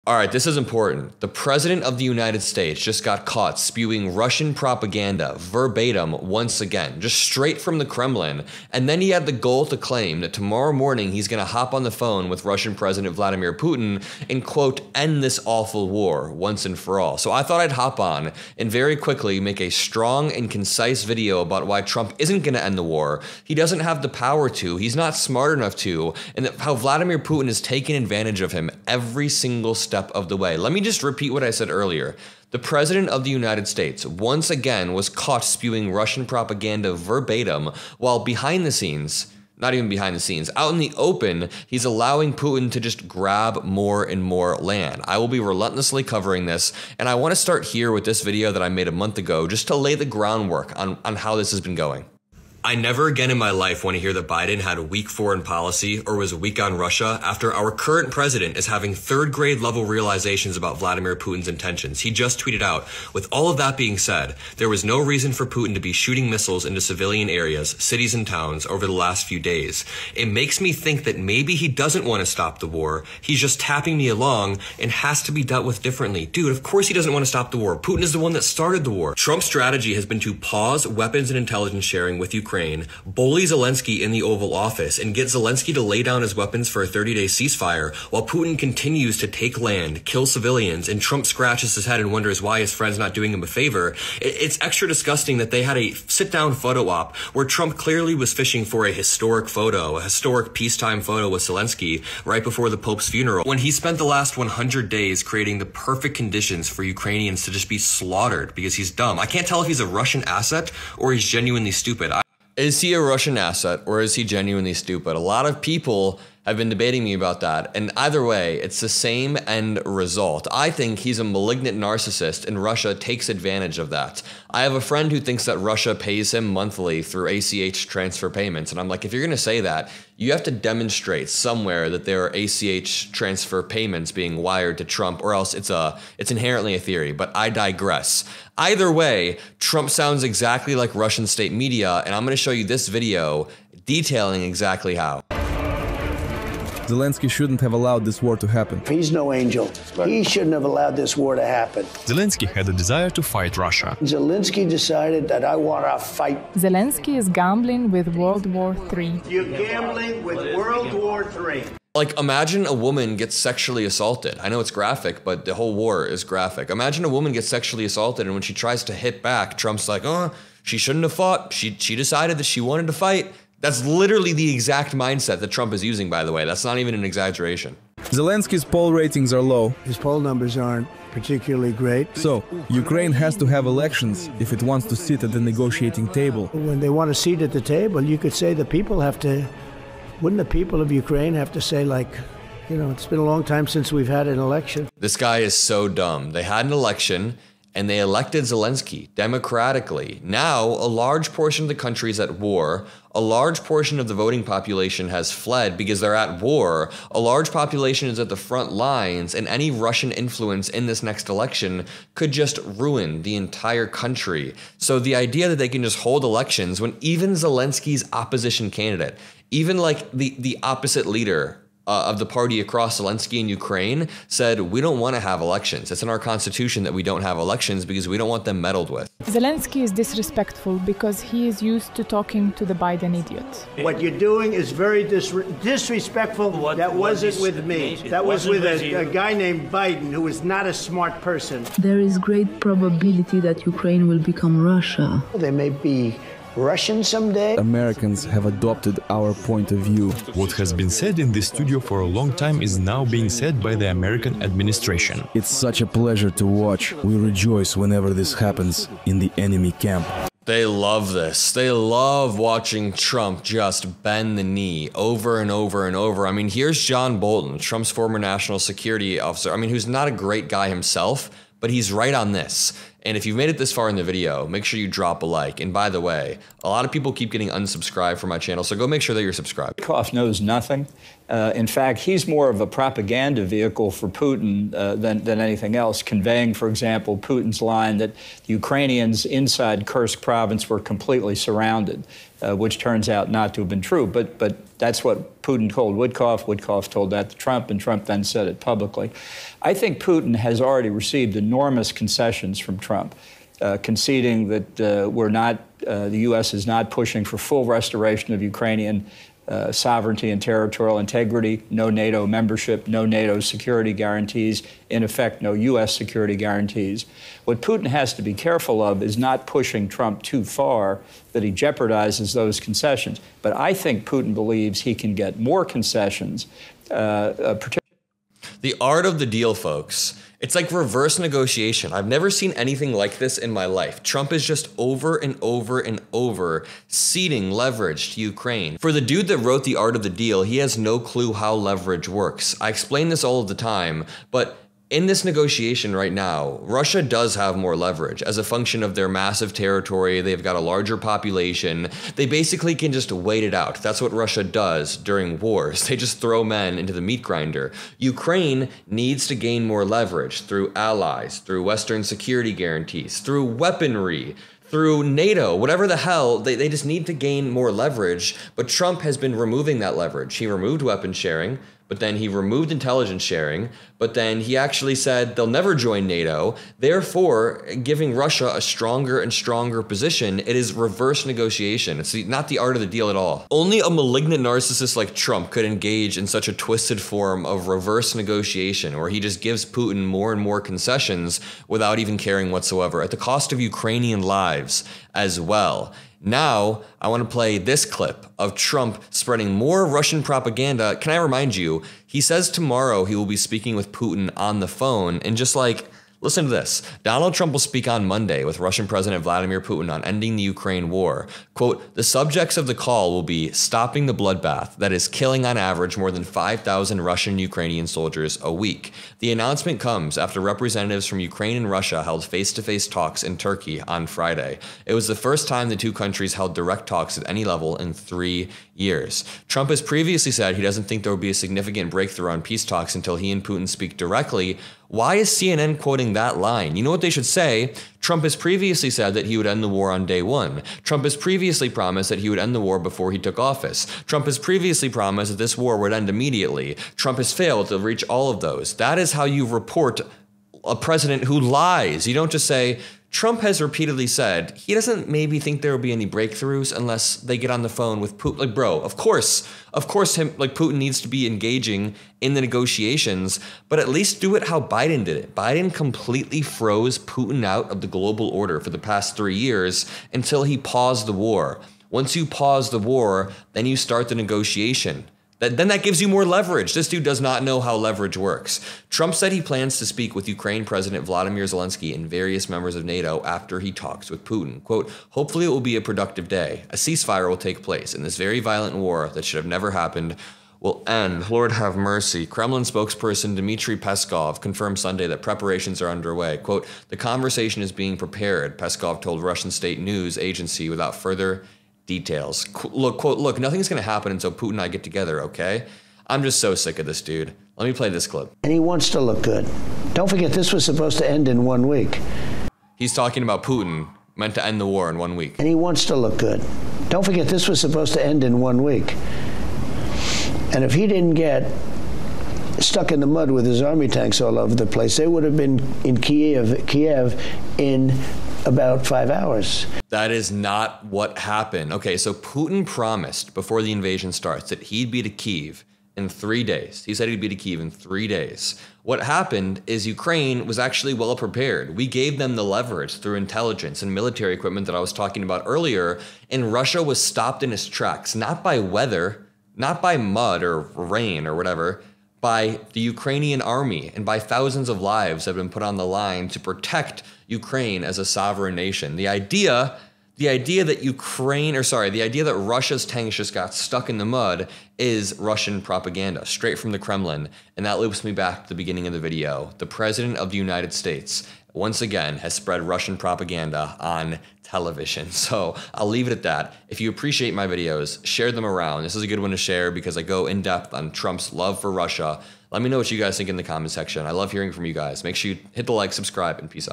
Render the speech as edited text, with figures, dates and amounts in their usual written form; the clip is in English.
All right, this is important. The President of the United States just got caught spewing Russian propaganda verbatim once again, just straight from the Kremlin. And then he had the goal to claim that tomorrow morning he's going to hop on the phone with Russian President Vladimir Putin and, quote, end this awful war once and for all. So I thought I'd hop on and very quickly make a strong and concise video about why Trump isn't going to end the war. He doesn't have the power to. He's not smart enough to. And how Vladimir Putin has taken advantage of him every single step of the way. Let me just repeat what I said earlier. The President of the United States once again was caught spewing Russian propaganda verbatim while behind the scenes, not even behind the scenes, out in the open, he's allowing Putin to just grab more and more land. I will be relentlessly covering this, and I want to start here with this video that I made a month ago just to lay the groundwork on how this has been going. I never again in my life want to hear that Biden had a weak foreign policy or was weak on Russia after our current president is having third-grade level realizations about Vladimir Putin's intentions. He just tweeted out, with all of that being said, there was no reason for Putin to be shooting missiles into civilian areas, cities and towns over the last few days. It makes me think that maybe he doesn't want to stop the war. He's just tapping me along and has to be dealt with differently. Dude, of course he doesn't want to stop the war. Putin is the one that started the war. Trump's strategy has been to pause weapons and intelligence sharing with Ukraine, bully Zelensky in the Oval Office, and get Zelensky to lay down his weapons for a 30-day ceasefire while Putin continues to take land, kill civilians, and Trump scratches his head and wonders why his friend's not doing him a favor. It's extra disgusting that they had a sit-down photo op where Trump clearly was fishing for a historic photo, a historic peacetime photo with Zelensky right before the Pope's funeral, when he spent the last 100 days creating the perfect conditions for Ukrainians to just be slaughtered because he's dumb. I can't tell if he's a Russian asset or he's genuinely stupid. Is he a Russian asset or is he genuinely stupid? A lot of people have been debating me about that, and either way, it's the same end result. I think he's a malignant narcissist, and Russia takes advantage of that. I have a friend who thinks that Russia pays him monthly through ACH transfer payments, and I'm like, if you're going to say that, you have to demonstrate somewhere that there are ACH transfer payments being wired to Trump, or else it's inherently a theory, but I digress. Either way, Trump sounds exactly like Russian state media, and I'm going to show you this video detailing exactly how. Zelensky shouldn't have allowed this war to happen. He's no angel. He shouldn't have allowed this war to happen. Zelensky had a desire to fight Russia. Zelensky decided that I want to fight. Zelensky is gambling with World War III. You're gambling with World War III. Like, imagine a woman gets sexually assaulted. I know it's graphic, but the whole war is graphic. Imagine a woman gets sexually assaulted, and when she tries to hit back, Trump's like, oh, she shouldn't have fought. She decided that she wanted to fight. That's literally the exact mindset that Trump is using, by the way. That's not even an exaggeration. Zelensky's poll ratings are low. His poll numbers aren't particularly great. So, Ukraine has to have elections if it wants to sit at the negotiating table. When they want a seat at the table, you could say the people have to... Wouldn't the people of Ukraine have to say, like, you know, it's been a long time since we've had an election? This guy is so dumb. They had an election, and they elected Zelensky democratically. Now, a large portion of the country is at war. A large portion of the voting population has fled because they're at war. A large population is at the front lines, and any Russian influence in this next election could just ruin the entire country. So the idea that they can just hold elections when even Zelensky's opposition candidate, even like the opposite leader of the party across Zelensky in Ukraine said, we don't want to have elections. It's in our constitution that we don't have elections because we don't want them meddled with. Zelensky is disrespectful because he is used to talking to the Biden idiot. What you're doing is very disrespectful. That wasn't with me. That was with a guy named Biden, who is not a smart person. There is great probability that Ukraine will become Russia. They may be Russian someday. Americans have adopted our point of view. What has been said in this studio for a long time is now being said by the American administration. It's such a pleasure to watch. We rejoice whenever this happens in the enemy camp. They love this. They love watching Trump just bend the knee over and over and over. I mean, here's John Bolton, Trump's former national security officer. I mean, who's not a great guy himself, but he's right on this. And if you've made it this far in the video, make sure you drop a like. And by the way, a lot of people keep getting unsubscribed from my channel, so go make sure that you're subscribed. Witkoff knows nothing. In fact, he's more of a propaganda vehicle for Putin than anything else, conveying, for example, Putin's line that the Ukrainians inside Kursk province were completely surrounded, which turns out not to have been true. But that's what Putin told Witkoff. Witkoff told that to Trump, and Trump then said it publicly. I think Putin has already received enormous concessions from Trump, conceding that the U.S. is not pushing for full restoration of Ukrainian sovereignty and territorial integrity, no NATO membership, no NATO security guarantees, in effect, no U.S. security guarantees. What Putin has to be careful of is not pushing Trump too far that he jeopardizes those concessions. But I think Putin believes he can get more concessions, particularly. The art of the deal, folks. It's like reverse negotiation. I've never seen anything like this in my life. Trump is just over and over and over ceding leverage to Ukraine. For the dude that wrote The Art of the Deal, he has no clue how leverage works. I explain this all of the time, but in this negotiation right now, Russia does have more leverage as a function of their massive territory. They've got a larger population. They basically can just wait it out. That's what Russia does during wars. They just throw men into the meat grinder. Ukraine needs to gain more leverage through allies, through Western security guarantees, through weaponry, through NATO, whatever the hell, they just need to gain more leverage. But Trump has been removing that leverage. He removed weapon sharing, but then he removed intelligence sharing, but then he actually said they'll never join NATO, therefore giving Russia a stronger and stronger position. It is reverse negotiation. It's not the art of the deal at all. Only a malignant narcissist like Trump could engage in such a twisted form of reverse negotiation, where he just gives Putin more and more concessions without even caring whatsoever, at the cost of Ukrainian lives as well. Now, I want to play this clip of Trump spreading more Russian propaganda. Can I remind you, he says tomorrow he will be speaking with Putin on the phone, and just like, listen to this. Donald Trump will speak on Monday with Russian President Vladimir Putin on ending the Ukraine war. Quote, the subjects of the call will be stopping the bloodbath that is killing on average more than 5,000 Russian and Ukrainian soldiers a week. The announcement comes after representatives from Ukraine and Russia held face-to-face talks in Turkey on Friday. It was the first time the two countries held direct talks at any level in 3 years. Trump has previously said he doesn't think there will be a significant breakthrough on peace talks until he and Putin speak directly. Why is CNN quoting that line? You know what they should say? Trump has previously said that he would end the war on day one. Trump has previously promised that he would end the war before he took office. Trump has previously promised that this war would end immediately. Trump has failed to reach all of those. That is how you report a president who lies. You don't just say, Trump has repeatedly said he doesn't maybe think there will be any breakthroughs unless they get on the phone with Putin. Like, bro, of course Putin needs to be engaging in the negotiations, but at least do it how Biden did it. Biden completely froze Putin out of the global order for the past 3 years until he paused the war. Once you pause the war, then you start the negotiation. Then that gives you more leverage. This dude does not know how leverage works. Trump said he plans to speak with Ukraine President Vladimir Zelensky and various members of NATO after he talks with Putin. Quote, hopefully it will be a productive day. A ceasefire will take place, and this very violent war that should have never happened will end. Lord have mercy. Kremlin spokesperson Dmitry Peskov confirmed Sunday that preparations are underway. Quote, the conversation is being prepared, Peskov told Russian state news agency without further details. Look, quote, look, nothing's going to happen until Putin and I get together, okay? I'm just so sick of this dude. Let me play this clip. And he wants to look good. Don't forget, this was supposed to end in 1 week. He's talking about Putin, meant to end the war in 1 week. And he wants to look good. Don't forget, this was supposed to end in 1 week. And if he didn't get stuck in the mud with his army tanks all over the place, they would have been in Kiev in about 5 hours. That is not what happened. Okay, so Putin promised before the invasion starts that he'd be to Kyiv in 3 days. He said he'd be to Kyiv in 3 days. What happened is Ukraine was actually well prepared. We gave them the leverage through intelligence and military equipment that I was talking about earlier, and Russia was stopped in its tracks, not by weather, not by mud or rain or whatever, by the Ukrainian army and by thousands of lives that have been put on the line to protect Ukraine as a sovereign nation. The idea that Russia's tanks just got stuck in the mud is Russian propaganda, straight from the Kremlin. And that loops me back to the beginning of the video. The President of the United States once again has spread Russian propaganda on television. So I'll leave it at that. If you appreciate my videos, share them around. This is a good one to share because I go in depth on Trump's love for Russia. Let me know what you guys think in the comment section. I love hearing from you guys. Make sure you hit the like, subscribe, and peace out.